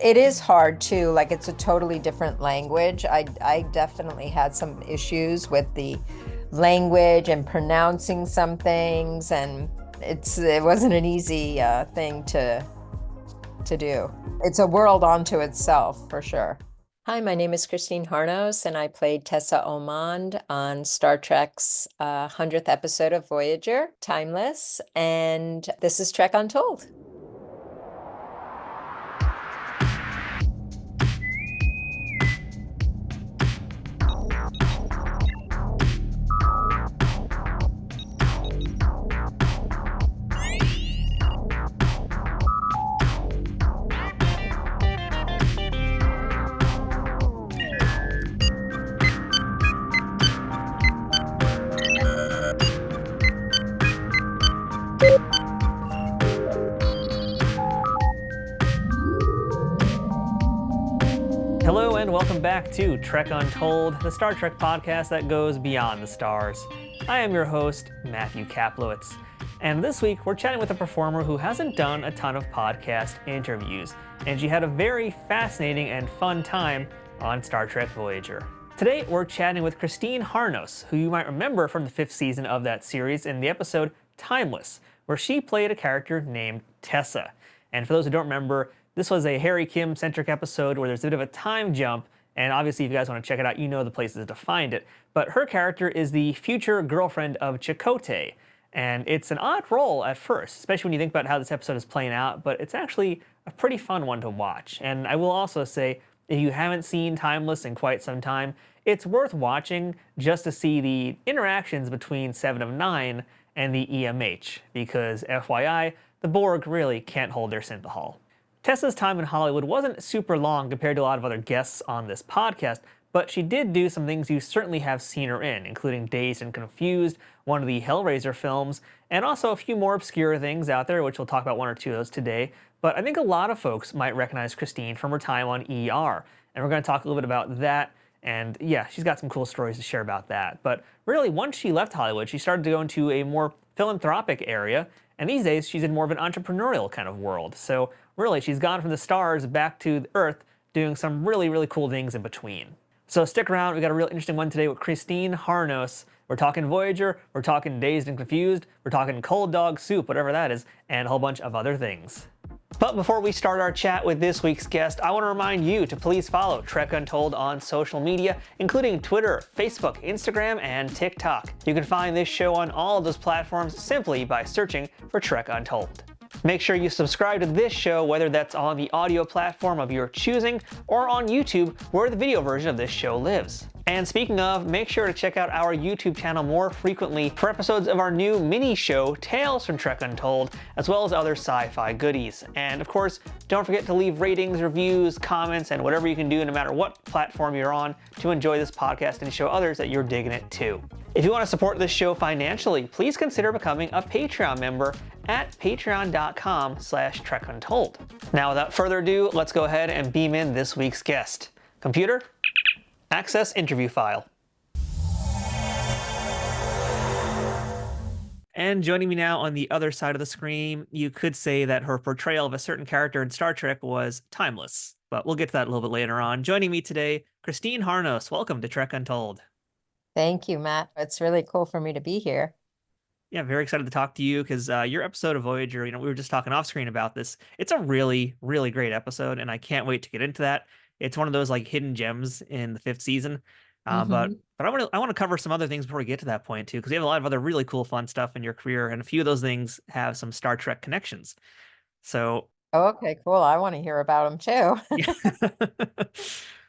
It is hard too. Like it's a totally different language. I definitely had some issues with the language and pronouncing some things, and it wasn't an easy thing to do. It's a world unto itself for sure. Hi, my name is Christine Harnos, and I played Tessa Omond on Star Trek's 100th episode of Voyager, Timeless, and this is Trek Untold. Hello and welcome back to Trek Untold, the Star Trek podcast that goes beyond the stars. I am your host, Matthew Kaplowitz, and this week we're chatting with a performer who hasn't done a ton of podcast interviews, and she had a very fascinating and fun time on Star Trek Voyager. Today we're chatting with Christine Harnos, who you might remember from the 5th season of that series in the episode Timeless, where she played a character named Tessa. And for those who don't remember, this was a Harry Kim-centric episode where there's a bit of a time jump, and obviously if you guys want to check it out, you know the places to find it. But her character is the future girlfriend of Chakotay, and it's an odd role at first, especially when you think about how this episode is playing out, but it's actually a pretty fun one to watch. And I will also say, if you haven't seen Timeless in quite some time, it's worth watching just to see the interactions between Seven of Nine and the EMH, because FYI, the Borg really can't hold their synthahol. Tessa's time in Hollywood wasn't super long compared to a lot of other guests on this podcast, but she did do some things you certainly have seen her in, including Dazed and Confused, one of the Hellraiser films, and also a few more obscure things out there, which we'll talk about one or two of those today. But I think a lot of folks might recognize Christine from her time on ER, and we're going to talk a little bit about that. And yeah, she's got some cool stories to share about that. But really, once she left Hollywood, she started to go into a more philanthropic area, and these days she's in more of an entrepreneurial kind of world. So really, she's gone from the stars back to the Earth, doing some really, really cool things in between. So stick around, we got a real interesting one today with Christine Harnos. We're talking Voyager, we're talking Dazed and Confused, we're talking cold dog soup, whatever that is, and a whole bunch of other things. But before we start our chat with this week's guest, I want to remind you to please follow Trek Untold on social media, including Twitter, Facebook, Instagram, and TikTok. You can find this show on all of those platforms simply by searching for Trek Untold. Make sure you subscribe to this show, whether that's on the audio platform of your choosing or on YouTube, where the video version of this show lives. And speaking of, make sure to check out our YouTube channel more frequently for episodes of our new mini show, Tales from Trek Untold, as well as other sci-fi goodies. And of course, don't forget to leave ratings, reviews, comments, and whatever you can do no matter what platform you're on to enjoy this podcast and show others that you're digging it too. If you want to support this show financially, please consider becoming a Patreon member at patreon.com/trekuntold. Now, without further ado, let's go ahead and beam in this week's guest. Computer, access interview file. And joining me now on the other side of the screen, you could say that her portrayal of a certain character in Star Trek was timeless, but we'll get to that a little bit later on. Joining me today, Christine Harnos. Welcome to Trek Untold. Thank you, Matt. It's really cool for me to be here. Yeah, very excited to talk to you because your episode of Voyager, we were just talking off screen about this. It's a really, really great episode, and I can't wait to get into that. It's one of those like hidden gems in the 5th season. But I want to cover some other things before we get to that point too, because you have a lot of other really cool, fun stuff in your career, and a few of those things have some Star Trek connections. So, Oh, okay, cool. I want to hear about them too. yeah.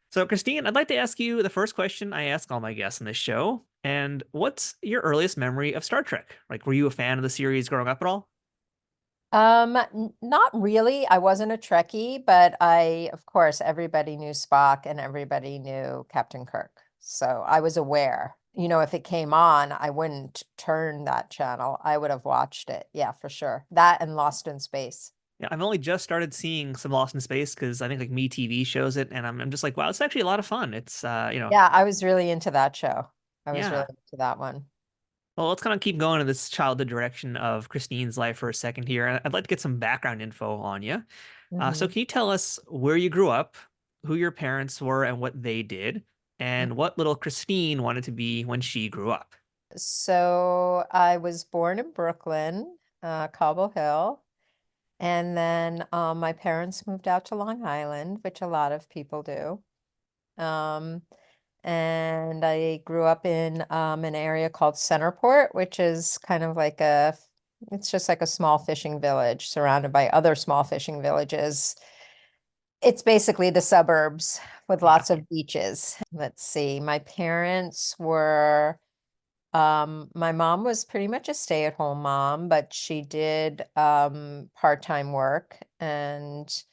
So, Christine, I'd like to ask you the first question I ask all my guests on this show. And what's your earliest memory of Star Trek? Like, were you a fan of the series growing up at all? Not really. I wasn't a Trekkie, but of course, everybody knew Spock and everybody knew Captain Kirk. So I was aware. If it came on, I wouldn't turn that channel. I would have watched it. Yeah, for sure. That and Lost in Space. Yeah, I've only just started seeing some Lost in Space because I think like MeTV shows it, and I'm just like, wow, it's actually a lot of fun. It's Yeah, I was really into that show. I was yeah. really into that one. Well, let's kind of keep going in this childhood direction of Christine's life for a second here. I'd like to get some background info on you. So Mhm. can you tell us where you grew up, who your parents were, and what they did, and what little Christine wanted to be when she grew up? So I was born in Brooklyn, Cobble Hill, and then my parents moved out to Long Island, which a lot of people do. Um, and I grew up in an area called Centerport, which is kind of like it's just like a small fishing village surrounded by other small fishing villages. It's basically the suburbs with Yeah. lots of beaches. Let's see, my mom was pretty much a stay-at-home mom, but she did part-time work and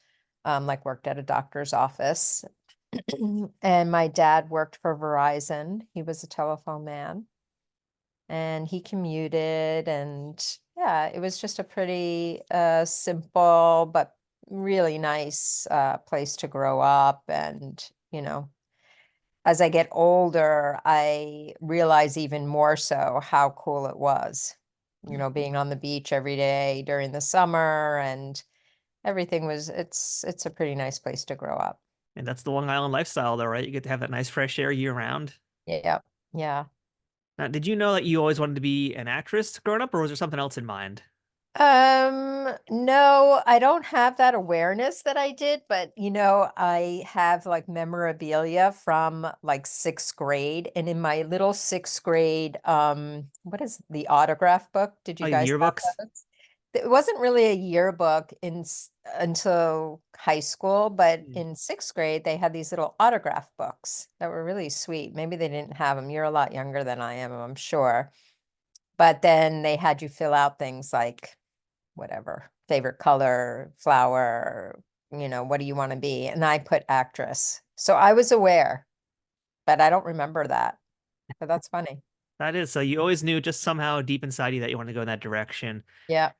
like worked at a doctor's office. And my dad worked for Verizon. He was a telephone man and he commuted, and yeah, it was just a pretty simple but really nice place to grow up. And as I get older, I realize even more so how cool it was, being on the beach every day during the summer, and it's a pretty nice place to grow up. And that's the Long Island lifestyle, though, right? You get to have that nice fresh air year round. Yeah. Yeah. Now, did you know that you always wanted to be an actress growing up, or was there something else in mind? No, I don't have that awareness that I did, but I have like memorabilia from like sixth grade. And in my little sixth grade, what is the autograph book? Did Oh, you guys have yearbooks? those? It wasn't really a yearbook until high school, but Hmm. in sixth grade, they had these little autograph books that were really sweet. Maybe they didn't have them. You're a lot younger than I am, I'm sure. But then they had you fill out things like whatever, favorite color, flower, what do you want to be? And I put actress. So I was aware, but I don't remember that. But that's funny. That is, so you always knew just somehow deep inside you that you wanted to go in that direction. Yeah.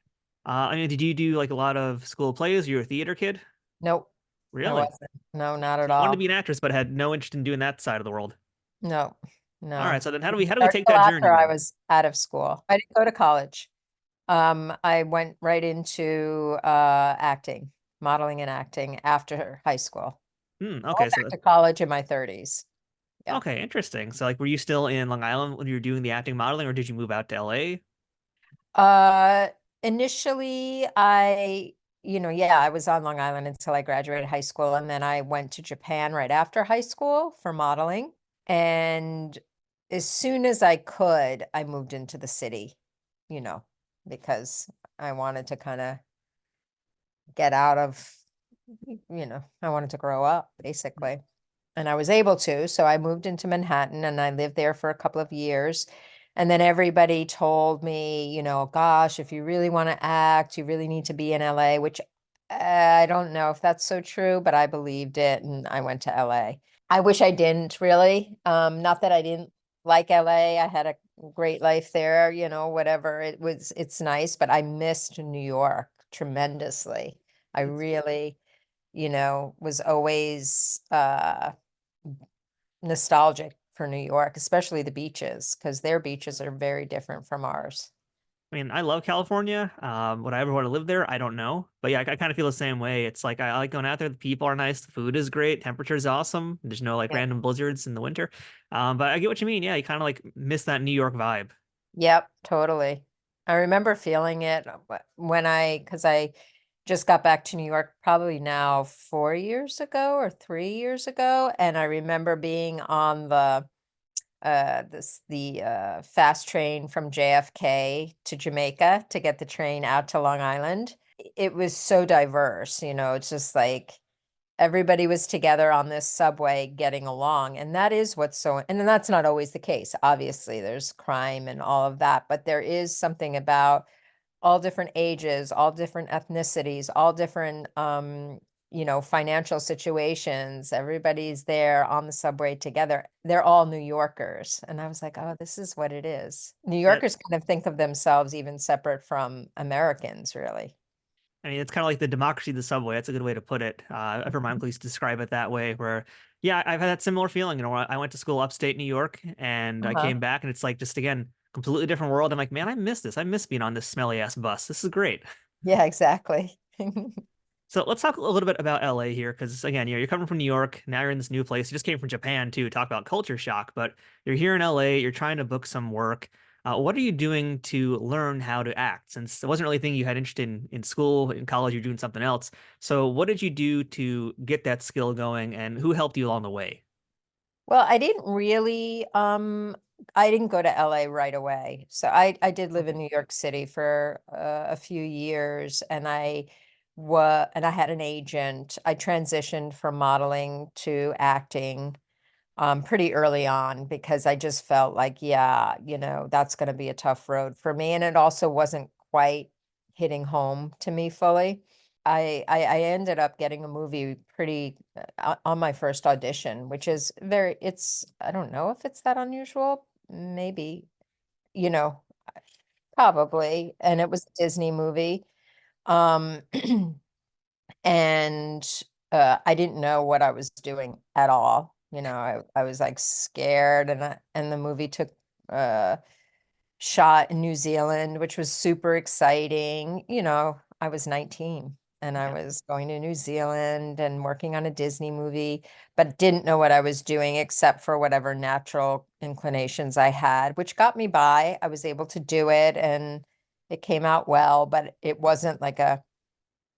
I mean, did you do like a lot of school plays? You were a theater kid? Nope. I Really? wasn't. No, not So at you wanted to all. be an actress, but had no interest in doing that side of the world. No, All right, no. so then how do we Started take till that journey after I then? was out of school. I didn't go to college. I went right into acting, modeling and acting after high school. I Okay, went back to college in my 30s. Yeah. okay, interesting. So like, were you still in Long Island when you were doing the acting modeling, or did you move out to LA? Uh, Initially, yeah, I was on Long Island until I graduated high school, and then I went to Japan right after high school for modeling. And as soon as I could, I moved into the city, you know, because I wanted to kind of get out of, I wanted to grow up basically. And I was able to, so I moved into Manhattan and I lived there for a couple of years. And then everybody told me, gosh, if you really want to act, you really need to be in LA, which I don't know if that's so true, but I believed it and I went to LA. I wish I didn't really. Not that I didn't like LA. I had a great life there, whatever. It's nice, but I missed New York tremendously. I really, was always nostalgic for New York, especially the beaches, because their beaches are very different from ours. I mean, I love California. Would I ever want to live there? I don't know. But yeah, I kind of feel the same way. It's like I like going out there. The people are nice. The food is great. Temperature's awesome. There's no like Yeah. random blizzards in the winter. But I get what you mean. Yeah, you kind of like miss that New York vibe. Yep, totally. I remember feeling it because I just got back to New York probably now 4 years ago or 3 years ago. And I remember being on the fast train from JFK to Jamaica to get the train out to Long Island. It was so diverse, it's just like everybody was together on this subway getting along. And that is and then that's not always the case. Obviously, there's crime and all of that, but there is something about all different ages, all different ethnicities, all different financial situations. Everybody's there on the subway together. They're all New Yorkers. And I was like, oh, this is what it is. New That Yorkers kind of think of themselves even separate from Americans, really. I mean, it's kind of like the democracy of the subway. That's a good way to put it. I've heard my uncles describe it that way. Where, yeah, I've had that similar feeling. I went to school upstate New York, and I Uh-huh. came back, and it's like just again completely different world. I'm like, man, I miss this. I miss being on this smelly ass bus. This is great. Yeah, exactly. So let's talk a little bit about LA here, because again, you're coming from New York, now you're in this new place. You just came from Japan too. Talk about culture shock, but you're here in LA. You're trying to book some work. What are you doing to learn how to act? Since it wasn't really a thing you had interest in school, in college, you're doing something else. So what did you do to get that skill going, and who helped you along the way? Well, I didn't go to LA right away. So I did live in Okay. New York City for a few years, and I had an agent. I transitioned from modeling to acting pretty early on because I just felt like, yeah, that's going to be a tough road for me. And it also wasn't quite hitting home to me fully. I ended up getting a movie pretty on my first audition, which is I don't know if it's that unusual, maybe, you know, probably. And it was a Disney movie. Um, and I didn't know what I was doing at all. I was like scared, and the movie took uh shot in New Zealand, which was super exciting. I was 19 and I Yeah. was going to New Zealand and working on a Disney movie, but didn't know what I was doing except for whatever natural inclinations I had, which got me by. I was able to do it and it came out well, but it wasn't like I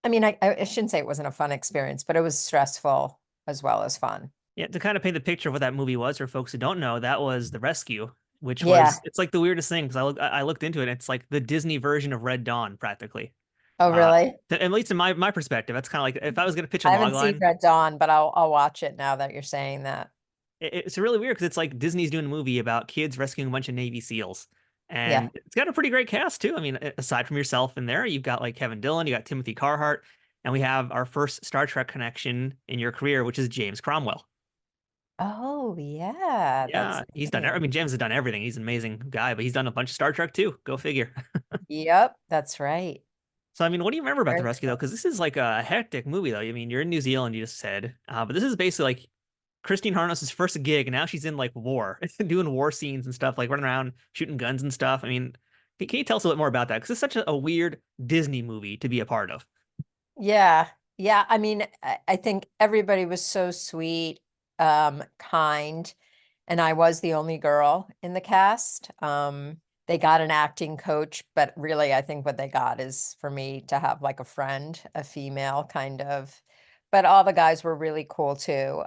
shouldn't say it wasn't a fun experience, but it was stressful as well as fun. Yeah, to kind of paint the picture of what that movie was for folks who don't know, that was The Rescue, which Yeah. was it's like the weirdest thing because I looked into it. It's like the Disney version of Red Dawn, practically. Oh, Uh, really? at least in my perspective, that's kind of like if I was going to pitch a I log haven't seen line, Red Dawn, but I'll watch it now that you're saying that. it's really weird because it's like Disney's doing a movie about kids rescuing a bunch of Navy SEALs, Yeah. and it's got a pretty great cast too. I mean, aside from yourself in there, you've got like Kevin Dillon, you got Timothy Carhart, and we have our first Star Trek connection in your career, which is James Cromwell. Oh, yeah, that's Yeah, he's done. I right. mean, James has done everything. He's an amazing guy, but he's done a bunch of Star Trek too. Go figure. Yep, that's right. So, I mean, what do you remember about The Very Rescue though? cool. Because this is like a hectic movie though. I mean, you're in New Zealand, you just said, but this is basically like Christine Harnos' first gig, and now she's in like war, doing war scenes and stuff, like running around shooting guns and stuff. I mean, can you tell us a bit more about that? Because it's such a weird Disney movie to be a part of. Yeah. Yeah. I mean, I think everybody was so sweet, kind, and I was the only girl in the cast. They got an acting coach, but really, I think what they got is for me to have like a friend, a female kind of. But all the guys were really cool too.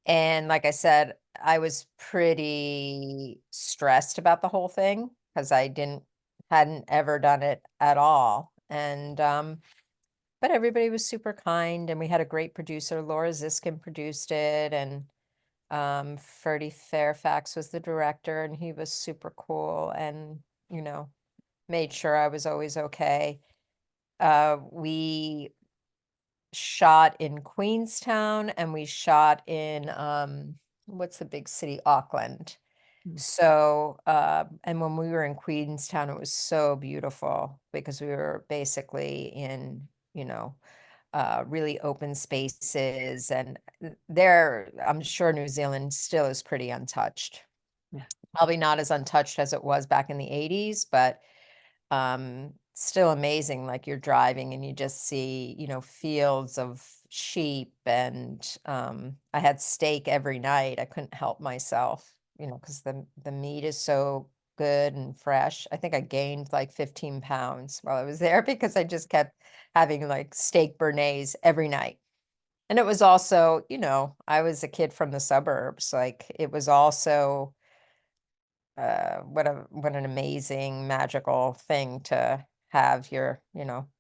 And like I said, I was pretty stressed about the whole thing because hadn't ever done it at all. And but everybody was super kind and we had a great producer. Laura Ziskin produced it, and Ferdy Fairfax was the director, and he was super cool and, you know, made sure I was always okay. We shot in Queenstown and we shot in what's the big city? Auckland. So, and when we were in Queenstown, it was so beautiful because we were basically in, really open spaces. And there, I'm sure New Zealand still is pretty untouched. Yeah. Probably not as untouched as it was back in the 80s, but still amazing. Like you're driving and you just see, fields of sheep, and I had steak every night. I couldn't help myself, because the meat is so good and fresh. I think I gained like 15 pounds while I was there because I just kept having like steak béarnaise every night. And it was also, I was a kid from the suburbs. Like it was also what an amazing magical thing to have your,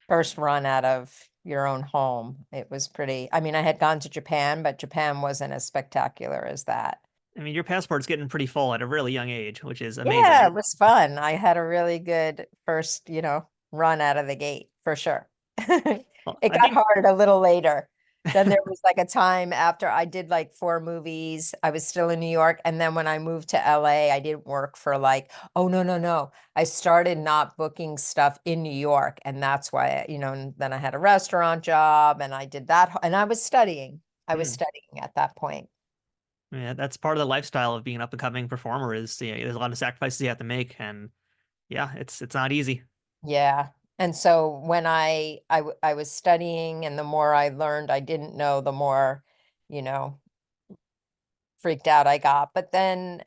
first run out of your own home. It was pretty, I mean, I had gone to Japan, but Japan wasn't as spectacular as that. I mean, your passport's getting pretty full at a really young age, which is Yeah, amazing. it was fun. I had a really good first, run out of the gate for sure. Well, It I got think hard a little later. Then there was like a time after I did like 4 movies. I was still in New York. And then when I moved to LA, I didn't work for like, oh, no, no, no. I started not booking stuff in New York. And that's why, and then I had a restaurant job and I did that. And I was studying. I was hmm, studying at that point. Yeah, that's part of the lifestyle of being an up and coming performer is, there's a lot of sacrifices you have to make, and yeah, it's not easy. Yeah. And so when I was studying, and the more I learned I didn't know, the more, you know, freaked out I got. But then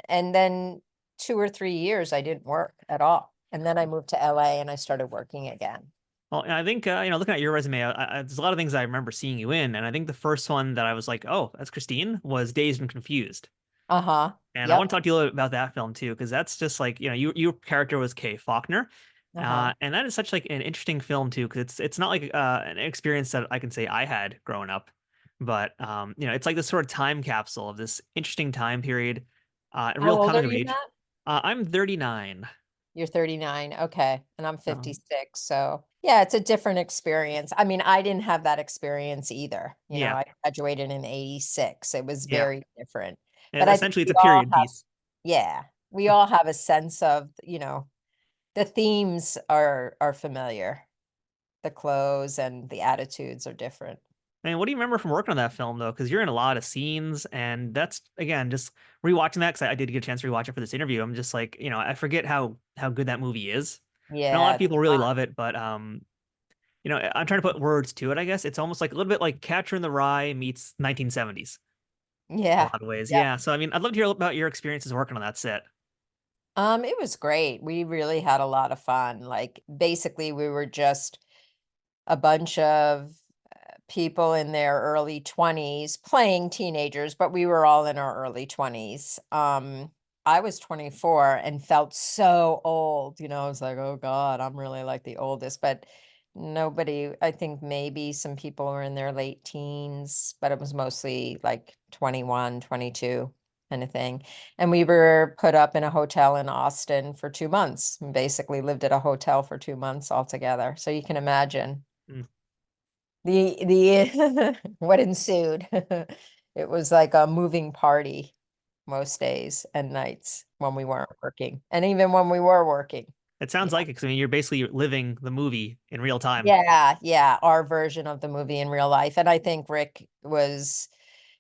2 or 3 years I didn't work at all. And then I moved to LA and I started working again. Well, and I think looking at your resume, there's a lot of things I remember seeing you in, and I think the first one that I was like, oh, that's Christine, was Dazed and Confused. Uh-huh. And I want Yep. to talk to you a little bit about that film too, because that's just like, your character was Kaye Faulkner. Uh-huh. And that is such like an interesting film too, because it's not like an experience that I can say I had growing up, but it's like this sort of time capsule of this interesting time period, How real old coming are of you, age. Matt? I'm 39. You're 39. Okay. And I'm So 56. So yeah, it's a different experience. I mean, I didn't have that experience either. yeah, I graduated in 86. It was yeah. very different. But I think Essentially, it's we a all period have, piece. yeah, we all have a sense of, the themes are familiar. The clothes and the attitudes are different. And what do you remember from working on that film though? Because you're in a lot of scenes, and that's again just rewatching that because I did get a chance to rewatch it for this interview. I'm just like, I forget how good that movie is. And a lot Yeah, of it's people really fun. love it, but I'm trying to put words to it. I guess it's almost like a little bit like Catcher in the Rye meets 1970s in a Yeah. lot of ways. Yep. Yeah. So I mean, I'd love to hear about your experiences working on that set. It was great. We really had a lot of fun. Like basically we were just a bunch of people in their early 20s playing teenagers, but we were all in our early 20s. I was 24 and felt so old. I was like, oh God, I'm really like the oldest. But nobody, I think maybe some people were in their late teens, but it was mostly like 21, 22 kind of thing. And we were put up in a hotel in Austin for 2 months, and basically lived at a hotel for 2 months altogether. So you can imagine Mm. the what ensued. It was like a moving party most days and nights when we weren't working, and even when we were working. It Yeah. sounds like it, 'cause, I mean, you're basically living the movie in real time. Yeah, yeah, our version of the movie in real life. And I think Rick was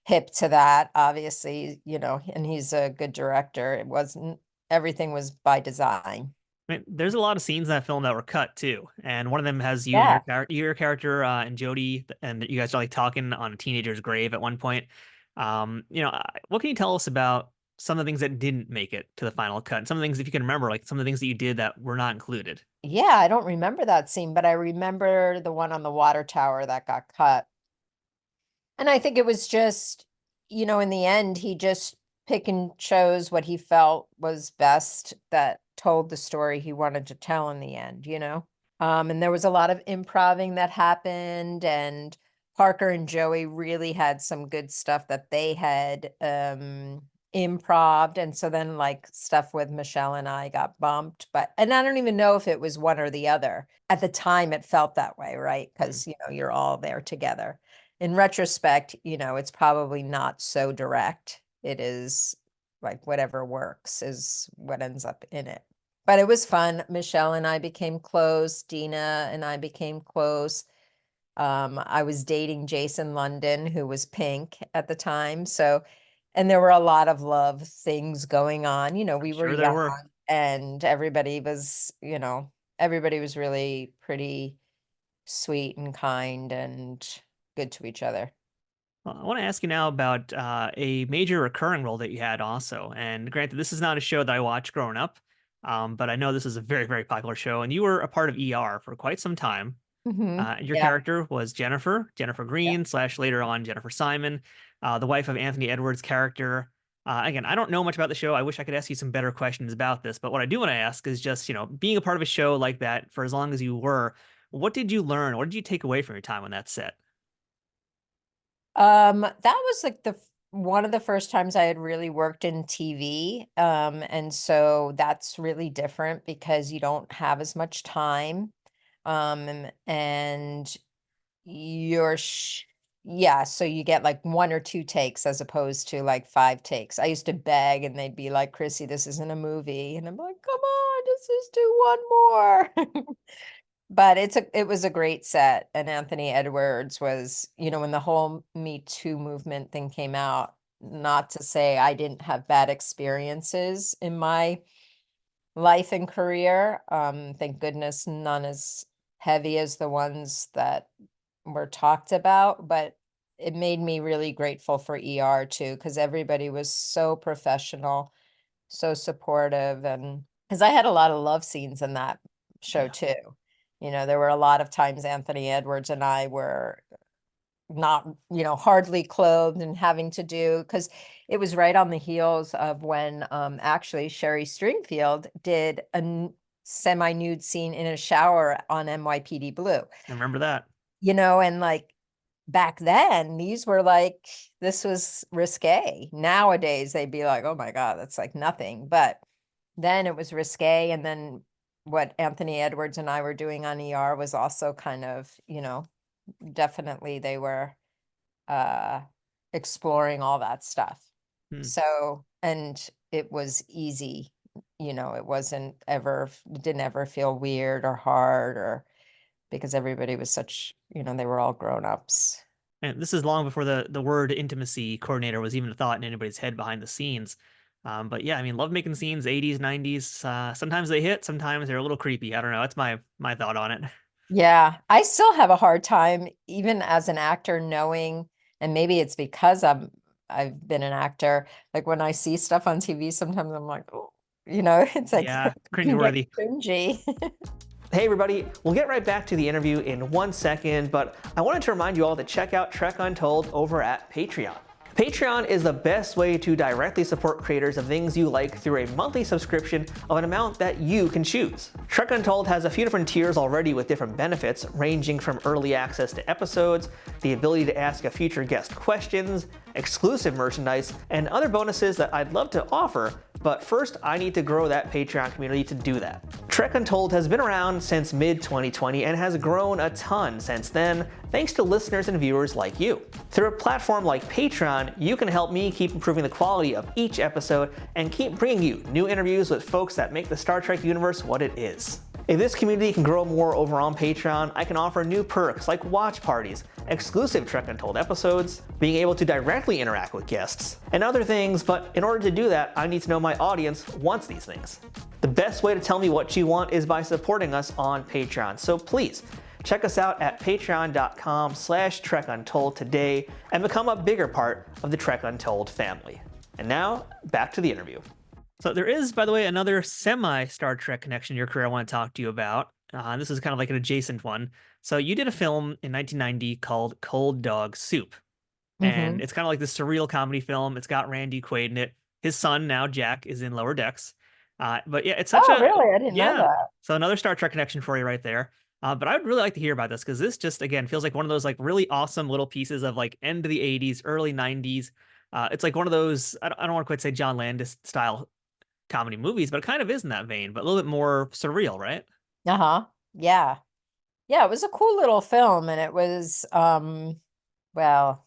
hip to that, obviously, and he's a good director. It wasn't Everything was by design. I mean, there's a lot of scenes in that film that were cut too, and one of them has you and Yeah. your character and Jody, and you guys are like talking on a teenager's grave at one point. What can you tell us about some of the things that didn't make it to the final cut, and some of the things if you can remember, like some of the things that you did that were not included? Yeah, I don't remember that scene, but I remember the one on the water tower that got cut. And I think it was just, in the end, he just pick and chose what he felt was best that told the story he wanted to tell in the end. And there was a lot of improving that happened, and Parker and Joey really had some good stuff that they had improved. And so then like stuff with Michelle and I got bumped, and I don't even know if it was one or the other. At the time it felt that way, right? Hmm. Because you're all there together. In retrospect, it's probably not so direct. It is like whatever works is what ends up in it. But it was fun. Michelle and I became close. Dina and I became close. I was dating Jason London, who was Pink at the time. So, and there were a lot of love things going on. I'm We were sure there young, were. and everybody was really pretty sweet and kind and good to each other. Well, I want to ask you now about a major recurring role that you had also. And granted, this is not a show that I watched growing up, but I know this is a very, very popular show, and you were a part of ER for quite some time. Your Yeah. character was Jennifer Yeah. Greene slash later on Jennifer Simon, the wife of Anthony Edwards' character. Again, I don't know much about the show. I wish I could ask you some better questions about this, but what I do want to ask is just, being a part of a show like that for as long as you were, what did you learn? What did you take away from your time on that set? That was like one of the first times I had really worked in TV. And so that's really different because you don't have as much time. And you're yeah, so you get like 1 or 2 takes as opposed to like 5 takes. I used to beg and they'd be like, Chrissy, this isn't a movie. And I'm like, come on, just do one more. But it was a great set. And Anthony Edwards was, when the whole Me Too movement thing came out, not to say I didn't have bad experiences in my life and career. Thank goodness none as heavy as the ones that were talked about, but it made me really grateful for ER too, because everybody was so professional, so supportive, and because I had a lot of love scenes in that show Yeah. too. There were a lot of times Anthony Edwards and I were not, hardly clothed and having to do, because it was right on the heels of when actually Sherry Stringfield did a semi-nude scene in a shower on NYPD Blue. I remember that. And like back then, this was risque. Nowadays, they'd be like, oh my God, that's like nothing. But then it was risque. And then what Anthony Edwards and I were doing on ER was also kind of, definitely they were uh exploring all that stuff. Hmm. So, and it was easy, it didn't ever feel weird or hard, or because everybody was they were all grown-ups. And this is long before the word intimacy coordinator was even a thought in anybody's head behind the scenes. But yeah, I mean, love making scenes, 80s, 90s. Sometimes they hit, sometimes they're a little creepy. I don't know. That's my thought on it. Yeah, I still have a hard time, even as an actor, knowing, and maybe it's because I've been an actor. Like when I see stuff on TV, sometimes I'm like, oh, it's like Yeah, it can get cringeworthy. cringy. Hey everybody, we'll get right back to the interview in 1 second, but I wanted to remind you all to check out Trek Untold over at Patreon. Patreon is the best way to directly support creators of things you like through a monthly subscription of an amount that you can choose. Trek Untold has a few different tiers already with different benefits, ranging from early access to episodes, the ability to ask a future guest questions, exclusive merchandise, and other bonuses that I'd love to offer, but first I need to grow that Patreon community to do that. Trek Untold has been around since mid-2020 and has grown a ton since then, thanks to listeners and viewers like you. Through a platform like Patreon, you can help me keep improving the quality of each episode and keep bringing you new interviews with folks that make the Star Trek universe what it is. If this community can grow more over on Patreon, I can offer new perks like watch parties, exclusive Trek Untold episodes, being able to directly interact with guests, and other things, but in order to do that, I need to know my audience wants these things. The best way to tell me what you want is by supporting us on Patreon, so please, check us out at patreon.com/TrekUntold today and become a bigger part of the Trek Untold family. And now, back to the interview. So there is, by the way, another semi-Star Trek connection in your career I want to talk to you about. This is kind of like an adjacent one. So you did a film in 1990 called Cold Dog Soup. And Hmm. it's kind of like this surreal comedy film. It's got Randy Quaid in it. His son, now Jack, is in Lower Decks. But yeah, it's such Oh, a, really? I didn't know yeah. that. So another Star Trek connection for you right there. But I would really like to hear about this because this just, again, feels like one of those like really awesome little pieces of like end of the 80s, early 90s. It's like one of those, I don't want to quite say John Landis style comedy movies, but it kind of is in that vein, but a little bit more surreal, right? Uh-huh. Yeah. Yeah, it was a cool little film, and it was well,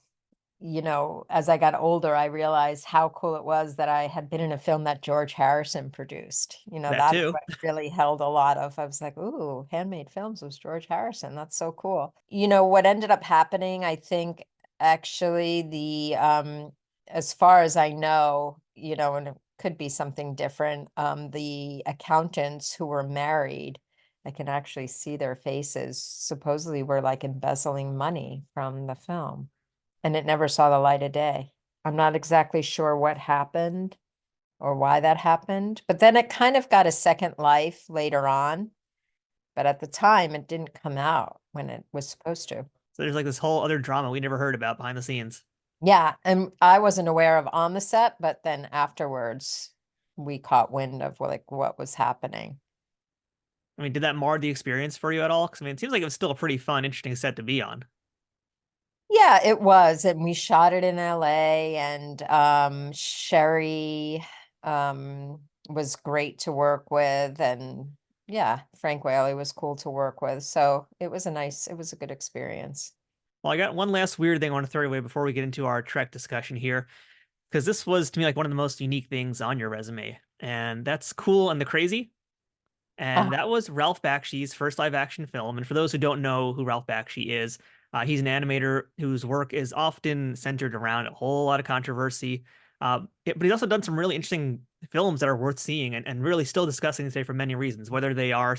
as I got older, I realized how cool it was that I had been in a film that George Harrison produced. That That's too. what really held a lot of. I was like, ooh, handmade films with George Harrison. That's so cool. What ended up happening, I think actually as far as I know, and it could be something different, the accountants who were married, I can actually see their faces, supposedly were like embezzling money from the film, and it never saw the light of day. I'm not exactly sure what happened or why that happened, but then it kind of got a second life later on. But at the time, it didn't come out when it was supposed to. So there's like this whole other drama we never heard about behind the scenes. Yeah, and I wasn't aware of on the set, but then afterwards, we caught wind of like what was happening. I mean, did that mar the experience for you at all? Because I mean, it seems like it was still a pretty fun, interesting set to be on. Yeah, it was, and we shot it in LA, and Sherry was great to work with, and yeah, Frank Whaley was cool to work with. So it was a good experience. Well, I got one last weird thing I want to throw away before we get into our Trek discussion here, because this was to me like one of the most unique things on your resume, and that's Cool and the Crazy. Uh, And that was Ralph Bakshi's first live action film. And for those who don't know who Ralph Bakshi is, He's an animator whose work is often centered around a whole lot of controversy. But he's also done some really interesting films that are worth seeing and really still discussing today for many reasons, whether they are,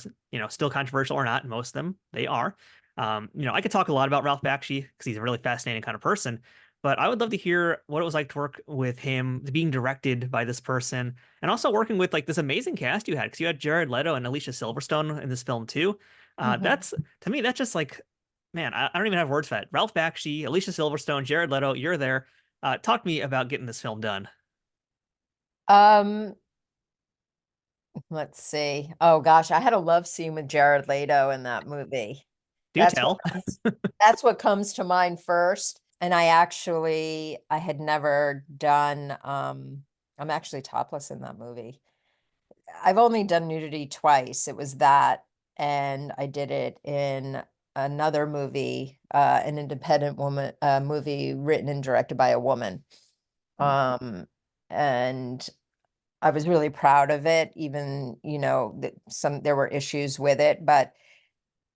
still controversial or not. And most of them, they are. I could talk a lot about Ralph Bakshi because he's a really fascinating kind of person. But I would love to hear what it was like to work with him, being directed by this person, and also working with like this amazing cast you had, because you had Jared Leto and Alicia Silverstone in this film too. Mhm. That's to me, that's just like, man, I don't even have words for that. Ralph Bakshi, Alicia Silverstone, Jared Leto, you're there. Talk to me about getting this film done. Um, let's see. Oh gosh, I had a love scene with Jared Leto in that movie. Do That's what tell. comes, that's what comes to mind first. And I had never done I'm actually topless in that movie. I've only done nudity twice. It was that, and I did it in another movie, an independent woman movie written and directed by a woman. Um, and I was really proud of it, even, that there were issues with it, but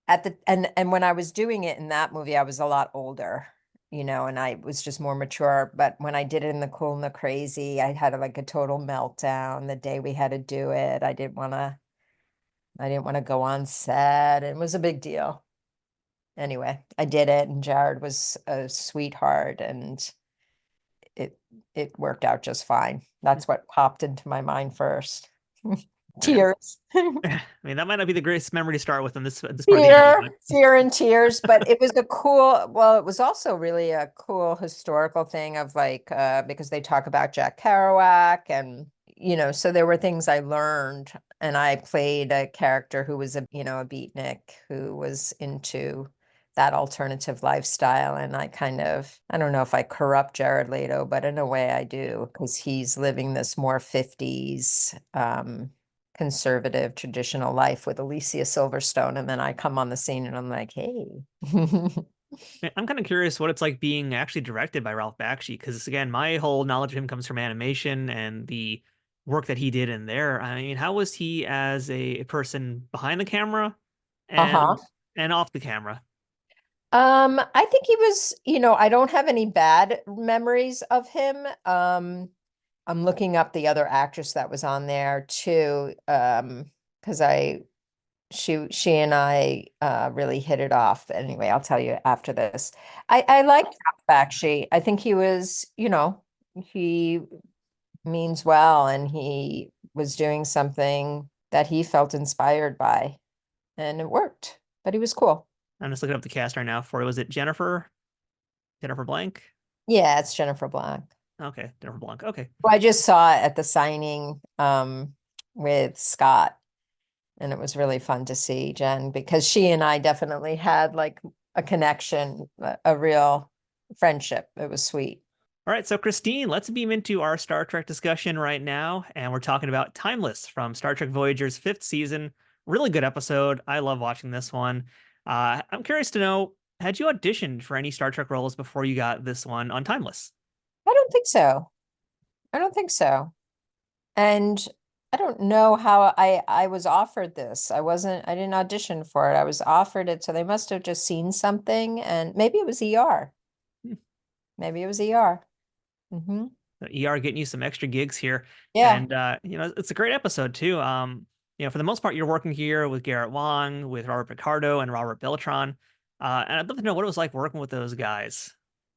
and when I was doing it in that movie, I was a lot older, and I was just more mature. But when I did it in The Cool and the Crazy, I had like a total meltdown the day we had to do it. I didn't want to go on set. It was a big deal. Anyway, I did it, and Jared was a sweetheart, and it it worked out just fine. That's what popped into my mind first. Tears. I mean, that might not be the greatest memory to start with in this part of the interview, Fear, fear and tears, but it was it was also really a cool historical thing of like, because they talk about Jack Kerouac and, so there were things I learned, and I played a character who was a beatnik who was into that alternative lifestyle. And I don't know if I corrupt Jared Leto, but in a way I do, because he's living this more 50s, conservative traditional life with Alicia Silverstone, and then I come on the scene and I'm like, hey. I'm kind of curious what it's like being actually directed by Ralph Bakshi, because again, my whole knowledge of him comes from animation and the work that he did in there. I mean, how was he as a person behind the camera and Uh-huh. and off the camera? I think he was, I don't have any bad memories of him. I'm looking up the other actress that was on there too, because she and I really hit it off. Anyway, I'll tell you after this. I liked Bakshi. I think he was, he means well, and he was doing something that he felt inspired by, and it worked. But he was cool. I'm just looking up the cast right now for, was it Jennifer? Jennifer Blank? Yeah, it's Jennifer Black. Okay, Jennifer Blanc. Okay. Well, I just saw it at the signing with Scott, and it was really fun to see Jen, because she and I definitely had like a connection, a real friendship. It was sweet. All right, so Christine, let's beam into our Star Trek discussion right now, and we're talking about Timeless from Star Trek Voyager's fifth season. Really good episode. I love watching this one. I'm curious to know, had you auditioned for any Star Trek roles before you got this one on Timeless? I don't think so. I don't think so. And I don't know how I was offered this. I didn't audition for it. I was offered it, so they must have just seen something, and maybe it was ER. Hmm. Maybe it was ER. ER getting you some extra gigs here, Yeah. and it's a great episode too. For the most part, you're working here with Garrett Wang, with Robert Picardo, and Robert Beltran. And I'd love to know what it was like working with those guys.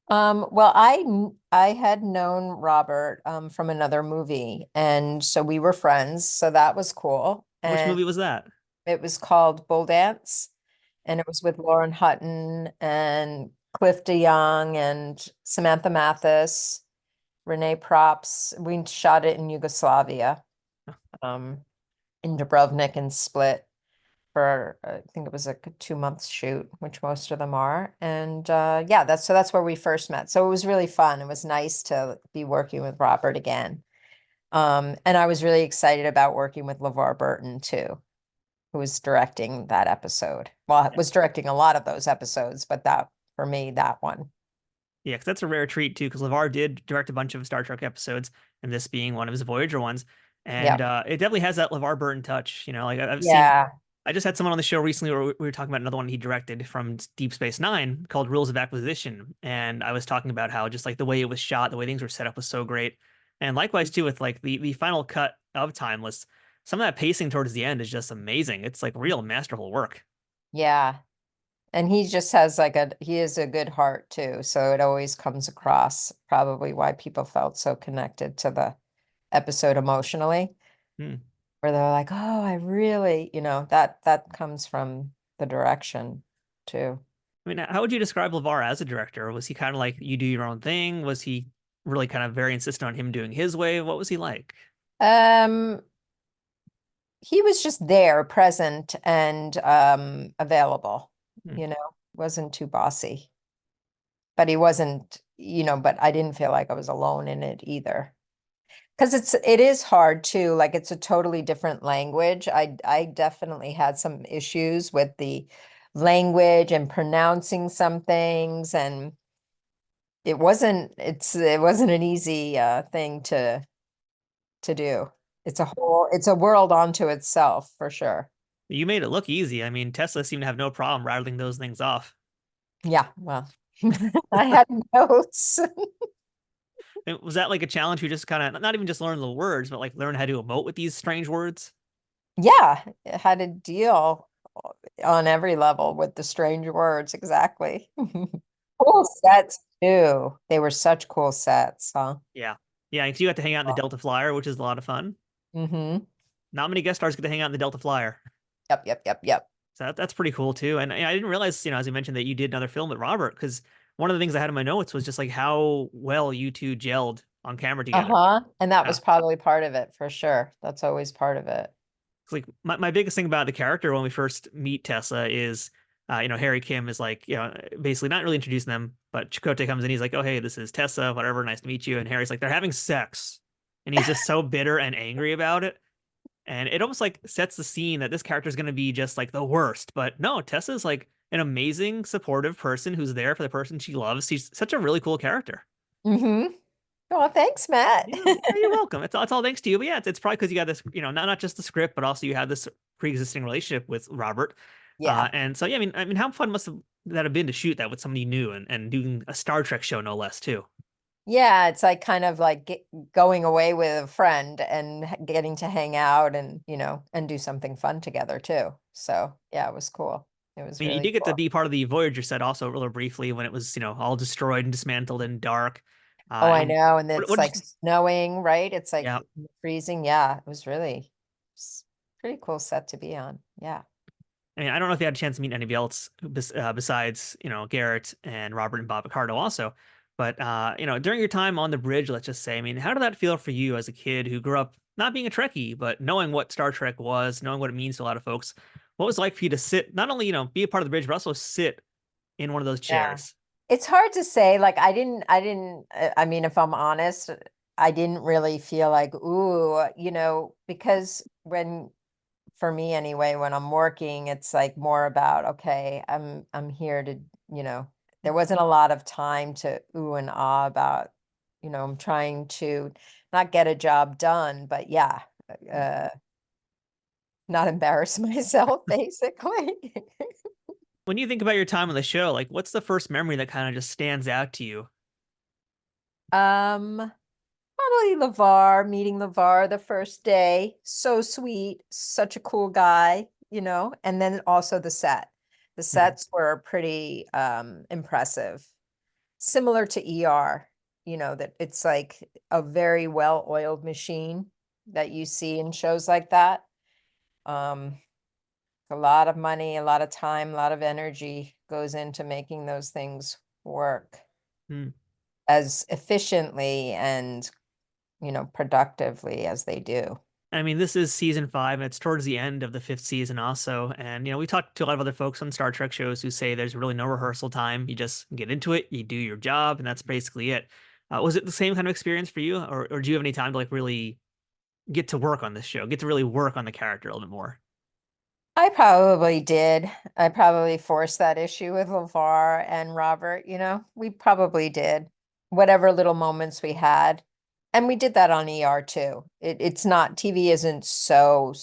Well, I had known Robert from another movie, and so we were friends, so that was cool. Which And movie was that? it was called Bull Dance, and it was with Lauren Hutton and Cliff DeYoung and Samantha Mathis, Renee Props. We shot it in Yugoslavia, um, in Dubrovnik and Split for I think it was like a 2 month shoot, which most of them are. And yeah, that's where we first met. So it was really fun. It was nice to be working with Robert again. And I was really excited about working with LeVar Burton too, who was directing that episode. Well, was directing a lot of those episodes, but that for me, that one. Yeah, because that's a rare treat too. Because LeVar did direct a bunch of Star Trek episodes, and this being one of his Voyager ones, and Yep. it definitely has that LeVar Burton touch. Like I've seen Yeah. I just had someone on the show recently where we were talking about another one he directed from Deep Space Nine called Rules of Acquisition. And I was talking about how just like the way it was shot, the way things were set up was so great. And likewise too with like the final cut of Timeless, some of that pacing towards the end is just amazing. It's like real masterful work. Yeah. And he just has he is a good heart too. So it always comes across probably why people felt so connected to the episode emotionally, Hmm. where they're like, oh, I really, that comes from the direction too. I mean, how would you describe LeVar as a director? Was he kind of like you do your own thing? Was he really kind of very insistent on him doing his way? What was he like? Um, he was just there, present and available, Hmm. wasn't too bossy. But he wasn't, but I didn't feel like I was alone in it either. Because it is hard too, like it's a totally different language. I definitely had some issues with the language and pronouncing some things, and it wasn't an easy thing to do. It's a world unto itself for sure. You made it look easy. I mean, Tesla seemed to have no problem rattling those things off. Yeah, well, I had notes. Was that like a challenge? You just kind of not even just learn the words, but like learn how to emote with these strange words? Yeah, it had to deal on every level with the strange words, exactly. Cool sets too. They were such cool sets, huh? Yeah. Yeah. 'Cause you got to hang out in the Delta Flyer, which is a lot of fun. Mm-hmm. Not many guest stars get to hang out in the Delta Flyer. Yep, yep, yep, yep. So that's pretty cool too. And I didn't realize, as you mentioned, that you did another film with Robert, because one of the things I had in my notes was just like how well you two gelled on camera together. Uh-huh. And that Yeah. was probably part of it for sure. That's always part of it. It's like my biggest thing about the character when we first meet Tessa is, Harry Kim is like, basically not really introducing them, but Chakotay comes in, he's like, oh, hey, this is Tessa, whatever, nice to meet you. And Harry's like, they're having sex. And he's just so bitter and angry about it. And it almost like sets the scene that this character is going to be just like the worst. But no, Tessa's like an amazing, supportive person who's there for the person she loves. She's such a really cool character. Mm-hmm. Oh, thanks, Matt. Yeah, you're welcome. It's all thanks to you. But yeah, it's probably because you got this, not just the script, but also you have this pre-existing relationship with Robert. Yeah. And so yeah, I mean, how fun must that have been to shoot that with somebody new and doing a Star Trek show, no less, too. Yeah, it's like kind of like going away with a friend and getting to hang out and, and do something fun together too. So, yeah, it was cool. It was I mean, you really did get to cool. be part of the Voyager set also really briefly when it was, all destroyed and dismantled and dark. Oh, I And know. And what, it's what like did snowing, right? It's like yeah. freezing. Yeah, it was really pretty cool set to be on. Yeah. I mean, I don't know if you had a chance to meet anybody else besides, Garrett and Robert and Bob Picardo also. But, during your time on the bridge, let's just say, I mean, how did that feel for you as a kid who grew up not being a Trekkie, but knowing what Star Trek was, knowing what it means to a lot of folks? What was it like for you to sit, not only, be a part of the bridge, but also sit in one of those Yeah. chairs? It's hard to say. Like, I mean, if I'm honest, I didn't really feel like, ooh, because for me anyway, when I'm working, it's like more about, okay, I'm here to, you know, there wasn't a lot of time to ooh and ah about, I'm trying to not get a job done, but yeah, uh, not embarrass myself, basically. When you think about your time on the show, like, what's the first memory that kind of just stands out to you? Um, Probably LeVar, meeting LeVar the first day. So sweet, such a cool guy, and then also the set. The Mhm. sets were pretty impressive. Similar to ER, that it's like a very well-oiled machine that you see in shows like that. Um, a lot of money, a lot of time, a lot of energy goes into making those things work Hmm. as efficiently and productively as they do. I mean, this is season five, and it's towards the end of the fifth season, also. And, we talked to a lot of other folks on Star Trek shows who say there's really no rehearsal time. You just get into it, you do your job, and that's basically it. Was it the same kind of experience for you, or do you have any time to like really get to work on this show, get to really work on the character a little bit more? I probably did. I probably forced that issue with LeVar and Robert, we probably did. Whatever little moments we had. And we did that on ER too. It's not, TV isn't so,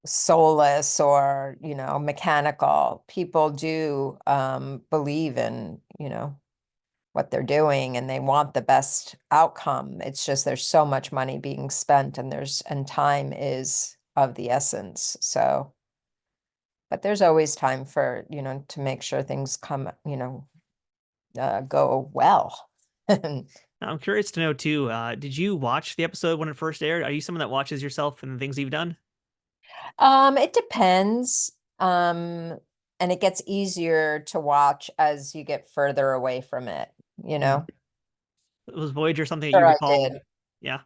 soulless or, mechanical. People do believe in, what they're doing and they want the best outcome. It's just there's so much money being spent and time is of the essence. So, but there's always time for, to make sure things come, go well. I'm curious to know too, did you watch the episode when it first aired? Are you someone that watches yourself and the things you've done? It depends. And it gets easier to watch as you get further away from it, you Hmm. know? Was Voyager something that you Sure, I did. recall? Yeah.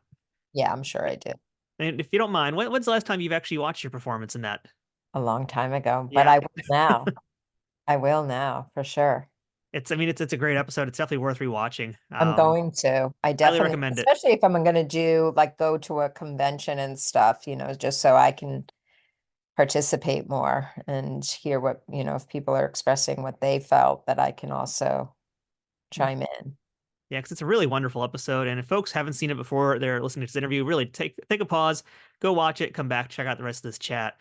Yeah, I'm sure I did And if you don't mind, when's the last time you've actually watched your performance in that? a long time ago, but Yeah. I will now. I will now for sure. I mean, it's a great episode. It's definitely worth rewatching. I'm going to. I Highly definitely, recommend it. especially if I'm going to do like go to a convention and stuff, just so I can participate more and hear what, if people are expressing what they felt, that I can also chime in. Yeah, because it's a really wonderful episode. And if folks haven't seen it before, they're listening to this interview, really take a pause, go watch it, come back, check out the rest of this chat.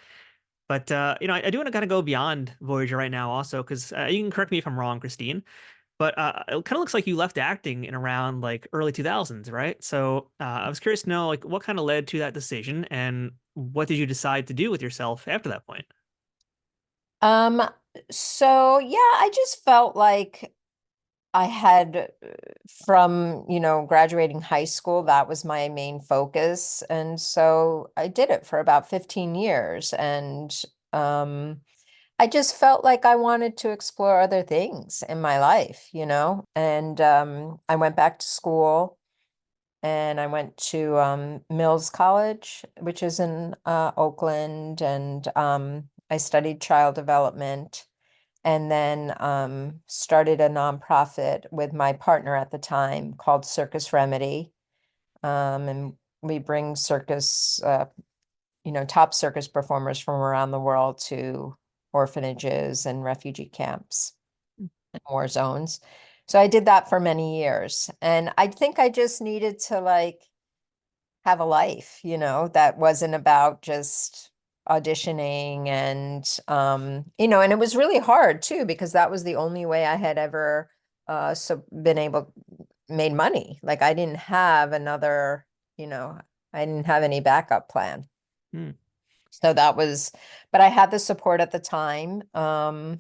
But I do want to kind of go beyond Voyager right now, also, because you can correct me if I'm wrong, Christine. But it kind of looks like you left acting in around like early 2000s, right? So I was curious to know like what kind of led to that decision, and what did you decide to do with yourself after that point? Um, so yeah, I just felt like I had from, graduating high school, that was my main focus. And so I did it for about 15 years. And I just felt like I wanted to explore other things in my life, and I went back to school and I went to Mills College, which is in Oakland, and I studied child development and then started a nonprofit with my partner at the time called Circus Remedy. And we bring top circus performers from around the world to orphanages and refugee camps and war zones. So I did that for many years. And I think I just needed to like have a life, that wasn't about just auditioning and it was really hard too because that was the only way I had ever been able made money. Like I didn't have any backup plan. Hmm. So that was, but I had the support at the time to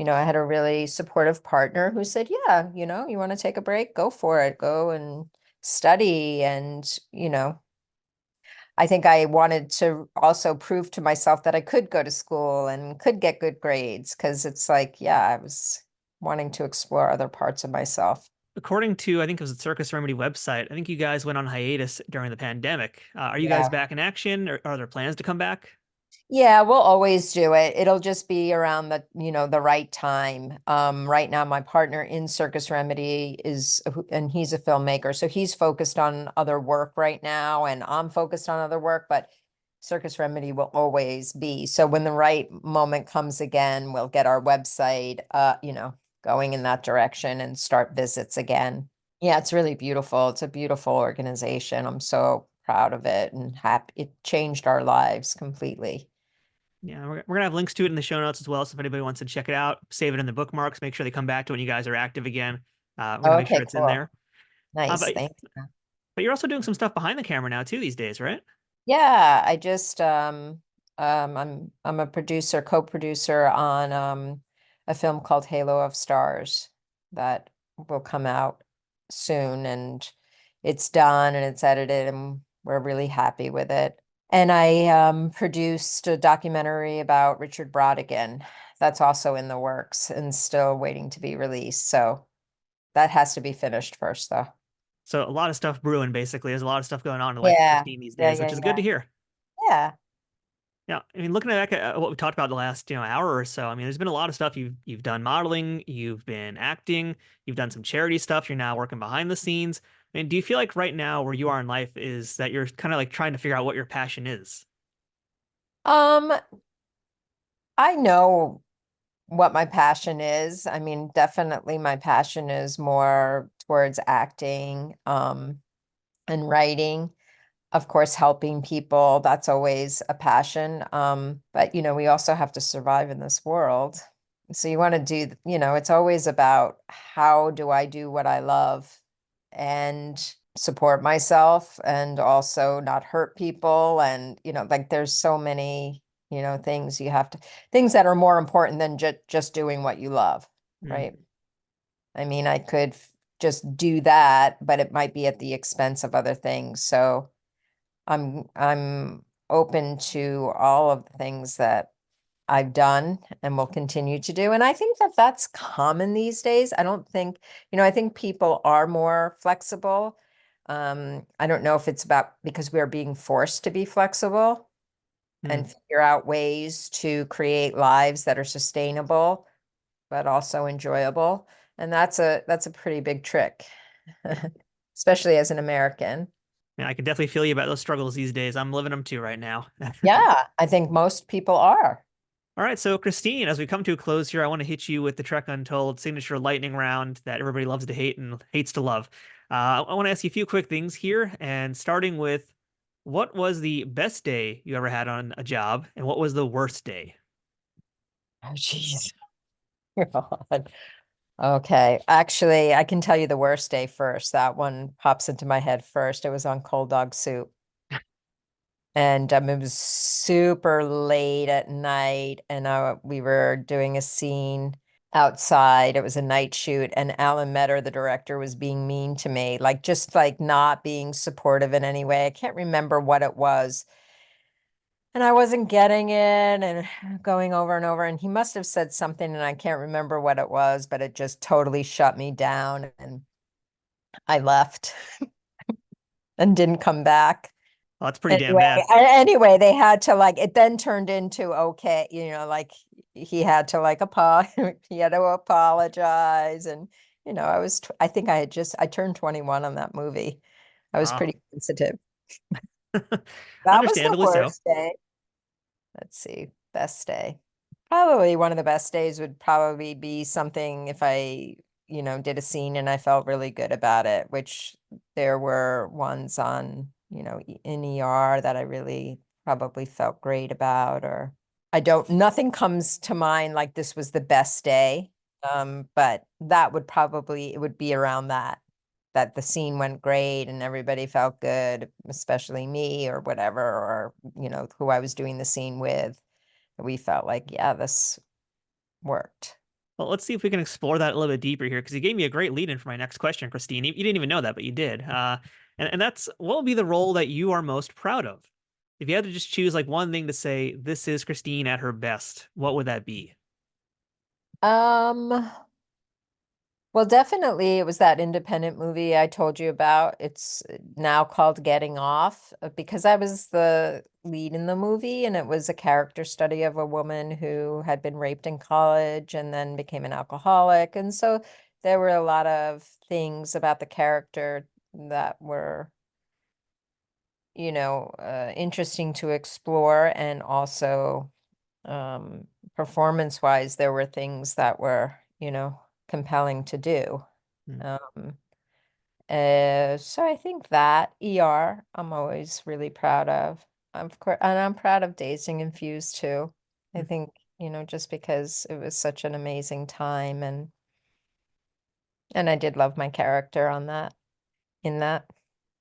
I had a really supportive partner who said, yeah, you want to take a break, go for it, go and study. And I think I wanted to also prove to myself that I could go to school and could get good grades because it's like, yeah, I was wanting to explore other parts of myself. According to, I think it was the Circus Remedy website, I think you guys went on hiatus during the pandemic. Are you guys Yeah. back in action, or are there plans to come back? Yeah, we'll always do it. It'll just be around the right time. Right now my partner in Circus Remedy and he's a filmmaker, so he's focused on other work right now, and I'm focused on other work, but Circus Remedy will always be. So when the right moment comes again, we'll get our website, going in that direction and start visits again. Yeah, it's really beautiful. It's a beautiful organization. I'm so proud of it and happy. It changed our lives completely. Yeah, we're gonna have links to it in the show notes as well. So if anybody wants to check it out, save it in the bookmarks. Make sure they come back to when you guys are active again. We're gonna make sure Okay, it's in cool. there. Uh, Nice. but Thank you. but you're also doing some stuff behind the camera now too these days, right? Yeah, I just I'm a producer, co-producer on a film called Halo of Stars that will come out soon, and it's done and it's edited and we're really happy with it. And I produced a documentary about Richard Brodigan that's also in the works and still waiting to be released. So that has to be finished first though. So a lot of stuff brewing, basically. There's a lot of stuff going on in the life of Yeah. Christine these Yeah, days, yeah, which is good to yeah. hear. Yeah. Yeah, I mean, looking back at what we talked about the last, hour or so, I mean, there's been a lot of stuff you've done modeling, you've been acting, you've done some charity stuff, you're now working behind the scenes. I mean, do you feel like right now where you are in life is that you're kind of like trying to figure out what your passion is? Um, I know what my passion is. I mean, definitely my passion is more towards acting, and writing. Of course, helping people, that's always a passion. But we also have to survive in this world. So you want to do, it's always about how do I do what I love and support myself and also not hurt people. And, like there's so many, things you have to, things that are more important than just doing what you love, Mm. right? I mean, I could just do that, but it might be at the expense of other things. So I'm open to all of the things that I've done and will continue to do. And I think that that's common these days. I don't think, I think people are more flexible. I don't know if it's about because we're being forced to be flexible and Mm. figure out ways to create lives that are sustainable, but also enjoyable. And that's a pretty big trick, especially as an American. Yeah, I can definitely feel you about those struggles these days. I'm living them too right now. Yeah, I think most people are. All right, so Christine, as we come to a close here, I want to hit you with the Trek Untold signature lightning round that everybody loves to hate and hates to love. I want to ask you a few quick things here, and starting with what was the best day you ever had on a job, and what was the worst day? Oh, jeez. God. Okay. Actually, I can tell you the worst day first. That one pops into my head first. It was on cold dog soup. And it was super late at night, and we were doing a scene outside. It was a night shoot, and Alan Metter, the director, was being mean to me, like just like not being supportive in any way. I can't remember what it was. And I wasn't getting it and going over and over. And he must have said something, and I can't remember what it was, but it just totally shut me down. And I left and didn't come back. Oh, that's pretty damn Anyway, bad. anyway, they had to like it then turned into okay, like he had to like he had to apologize. And I think I turned 21 on that movie. I was Ah, pretty sensitive. That was the understandably so. worst day. Let's see, best day. Probably one of the best days would probably be something if I, did a scene and I felt really good about it, which there were ones on, in ER that I really probably felt great about, or nothing comes to mind like this was the best day. But it would be around that the scene went great and everybody felt good, especially me or whatever, or, who I was doing the scene with. We felt like, yeah, this worked. Well, let's see if we can explore that a little bit deeper here, because you gave me a great lead in for my next question, Christine. You didn't even know that, but you did. And that's what will be the role that you are most proud of? If you had to just choose like one thing to say, this is Christine at her best, what would that be? Um, well, definitely it was that independent movie I told you about. It's now called Getting Off because I was the lead in the movie, and it was a character study of a woman who had been raped in college and then became an alcoholic. And so there were a lot of things about the character that were, interesting to explore. And also, performance wise, there were things that were, compelling to do. Hmm. Um, so I think that ER, I'm always really proud of. Of course, and I'm proud of Dazed and Confused too. I think, just because it was such an amazing time, and I did love my character on that in that.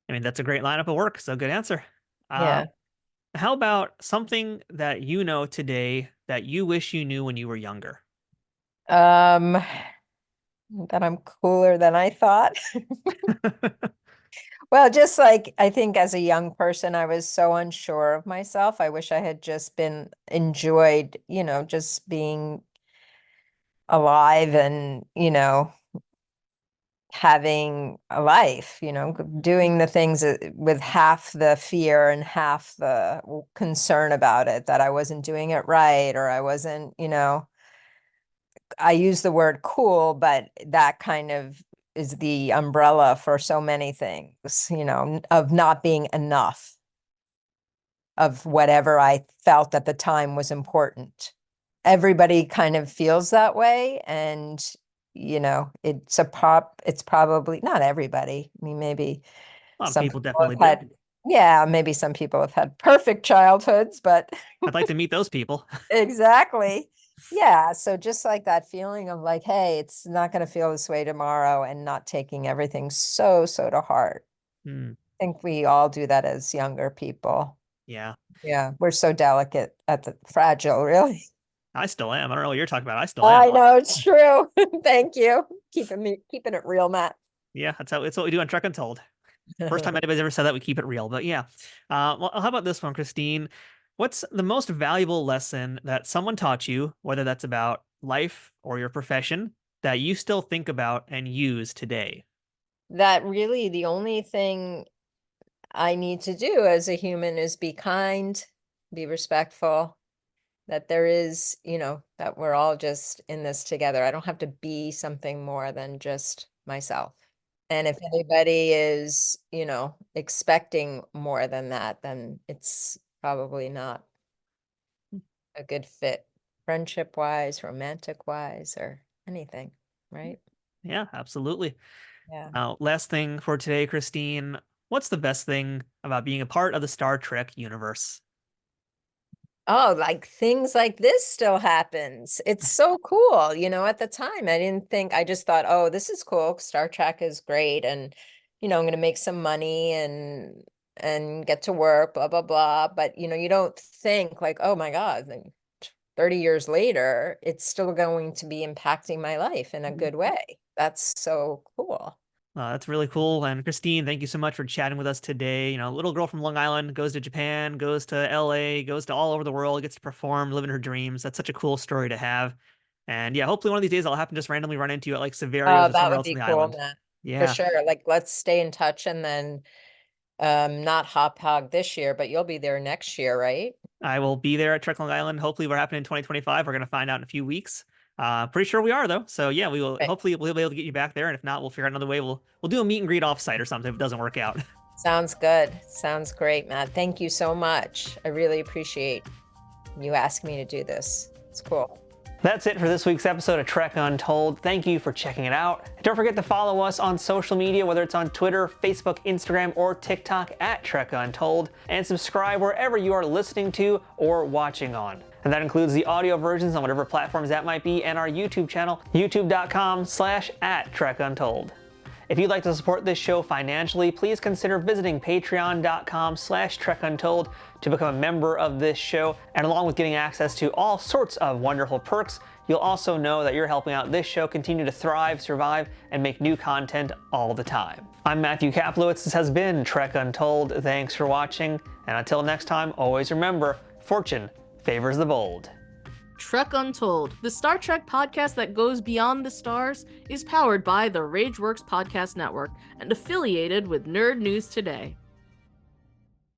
I mean, that's a great lineup of work, so good answer. Uh, Yeah. how about something that you know today that you wish you knew when you were younger? Um, that I'm cooler than I thought. Well, just like I think as a young person, I was so unsure of myself. I wish I had just been enjoyed, just being alive and, having a life, doing the things with half the fear and half the concern about it, that I wasn't doing it right, or I wasn't, I use the word cool, but that kind of is the umbrella for so many things, of not being enough of whatever I felt at the time was important. Everybody kind of feels that way. And, it's probably not everybody. I mean, maybe A lot of some people people definitely have had, do. Yeah, maybe some people have had perfect childhoods, but I'd like to meet those people. exactly. Yeah, so just like that feeling of like, hey, it's not going to feel this way tomorrow and not taking everything so to heart. Hmm. I think we all do that as younger people. Yeah, Yeah, we're so delicate at the fragile, really. I still am. I don't know what you're talking about. I still am. I know it's true. Thank you. Keeping it real, Matt. Yeah, it's what we do on Trek Untold. First time anybody's ever said that, we keep it real. But yeah. Well, how about this one, Christine? What's the most valuable lesson that someone taught you, whether that's about life or your profession, that you still think about and use today? That really the only thing I need to do as a human is be kind, be respectful, that there is, that we're all just in this together. I don't have to be something more than just myself. And if anybody is, expecting more than that, then it's probably not a good fit, friendship wise, romantic wise, or anything, right? Yeah, absolutely. Yeah. Last thing for today, Christine. What's the best thing about being a part of the Star Trek universe? Oh, like things like this still happens. It's so cool. At the time, I didn't think, I just thought, oh, this is cool. Star Trek is great. And, I'm going to make some money and get to work, blah, blah, blah. But, you don't think like, oh my God, like 30 years later, it's still going to be impacting my life in a good way. That's so cool. That's really cool. And Christine, thank you so much for chatting with us today. Little girl from Long Island goes to Japan, goes to LA, goes to all over the world, gets to perform, living her dreams. That's such a cool story to have. And yeah, hopefully one of these days I'll happen to just randomly run into you at like Severios Oh, or that somewhere would else on be the cool, island. man. For Yeah, sure. Like, let's stay in touch and then not hop hog this year, but you'll be there next year, right? I will be there at Trek Long Island. Hopefully we're happening in 2025. We're going to find out in a few weeks. Pretty sure we are though. So yeah, we will Right. hopefully we'll be able to get you back there. And if not, we'll figure out another way. We'll do a meet and greet offsite or something if it doesn't work out. Sounds good. Sounds great, Matt. Thank you so much. I really appreciate you asking me to do this. It's cool. That's it for this week's episode of Trek Untold. Thank you for checking it out. Don't forget to follow us on social media, whether it's on Twitter, Facebook, Instagram, or TikTok at Trek Untold, and subscribe wherever you are listening to or watching on. And that includes the audio versions on whatever platforms that might be, and our YouTube channel, youtube.com/@TrekUntold. If you'd like to support this show financially, please consider visiting patreon.com/TrekUntold to become a member of this show. And along with getting access to all sorts of wonderful perks, you'll also know that you're helping out this show continue to thrive, survive, and make new content all the time. I'm Matthew Kaplowitz. This has been Trek Untold. Thanks for watching. And until next time, always remember, fortune favors the bold. Trek Untold, the Star Trek podcast that goes beyond the stars, is powered by the Rageworks Podcast Network and affiliated with Nerd News Today.